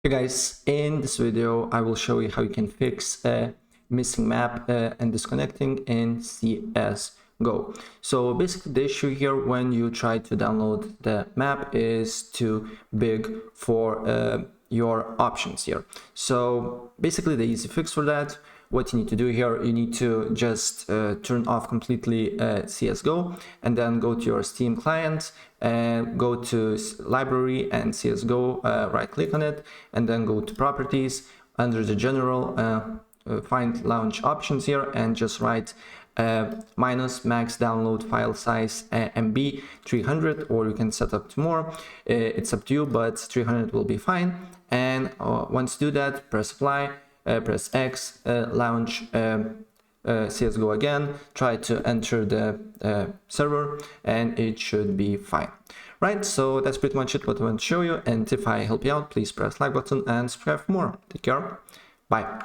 Hey guys, in this video I will show you how you can fix a missing map and disconnecting in CSGO. So basically the issue here when you try to download the map is too big for your options here. So basically the easy fix for that, what you need to do here, you need to just turn off completely CSGO and then go to your Steam client and go to library and CSGO, right click on it and then go to properties. Under the general, find launch options here and just write minus max download file size MB 300, or you can set up to more. It's up to you, but 300 will be fine. And once you do that, press apply. Press X, launch CSGO again, try to enter the server, and it should be fine. Right, so that's pretty much it what I want to show you, and if I help you out, please press like button and subscribe for more. Take care, bye.